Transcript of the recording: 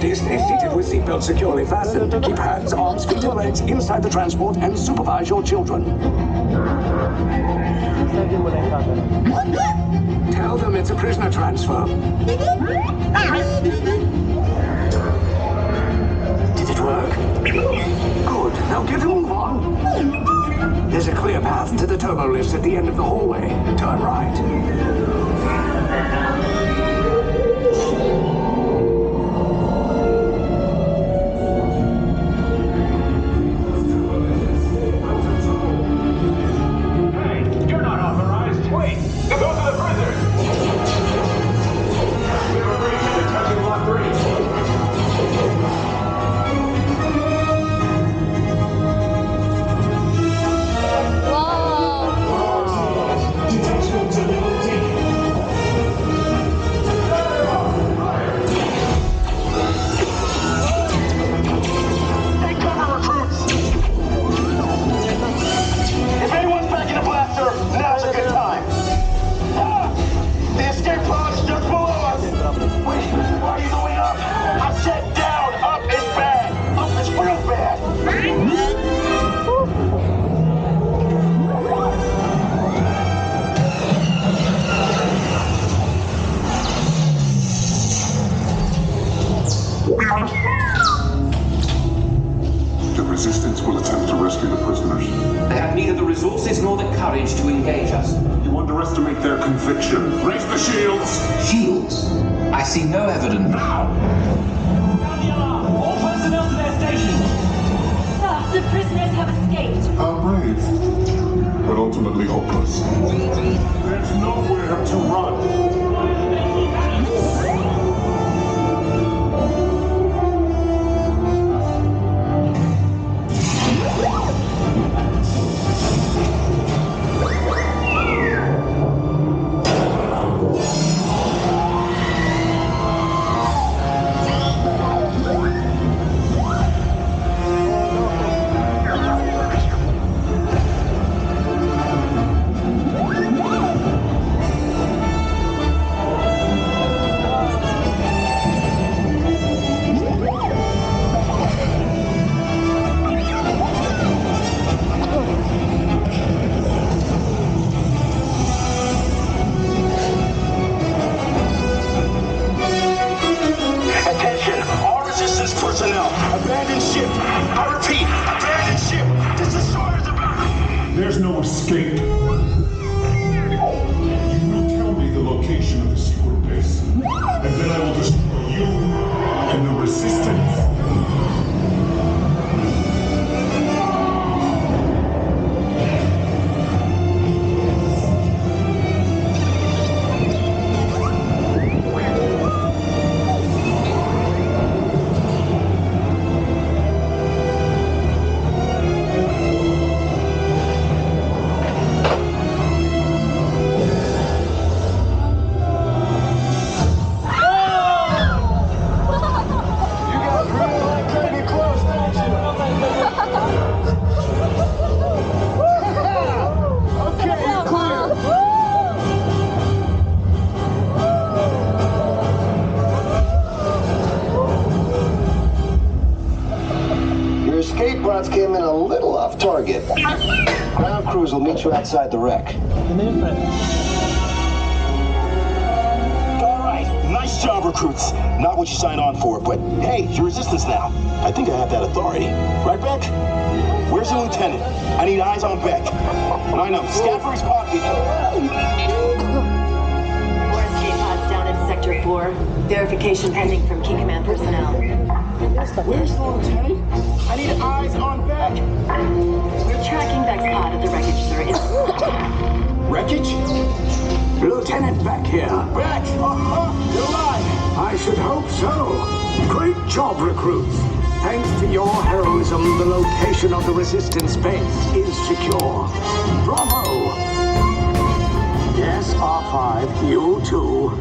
safety, stay seated with seatbelts securely fastened. Keep hands, arms, feet, and legs inside the transport and supervise your children. Tell them it's a prisoner transfer. Did it work? Good. Now get a move on. There's a clear path to the turbo lifts at the end of the hallway. Turn right. The Resistance will attempt to rescue the prisoners. They have neither the resources nor the courage to engage us. You underestimate their conviction. Raise the shields! Shields? I see no evidence. Now! Sound the alarm! All personnel to their stations! Sir, the prisoners have escaped. How brave, but ultimately hopeless. There's nowhere to run. There's no escape. You will tell me the location of the secret base, and then I will destroy you and the Resistance. Escape pods came in a little off target. Ground crews will meet you outside the wreck. All right, nice job, recruits. Not what you signed on for, but hey, you're Resistance now. I think I have that authority. Right, Beck? Where's the lieutenant? I need eyes on Beck. Line up, scan for his pocket. More escape pods down in Sector 4. Verification pending from Key Command personnel. Where's the lieutenant? I need eyes on Beck. We're tracking Beck's pod at the wreckage, sir. It's... Wreckage? Lieutenant Beck here. Beck! You're alive! I should hope so. Great job, recruits. Thanks to your heroism, the location of the Resistance base is secure. Bravo! Yes, R5, you too.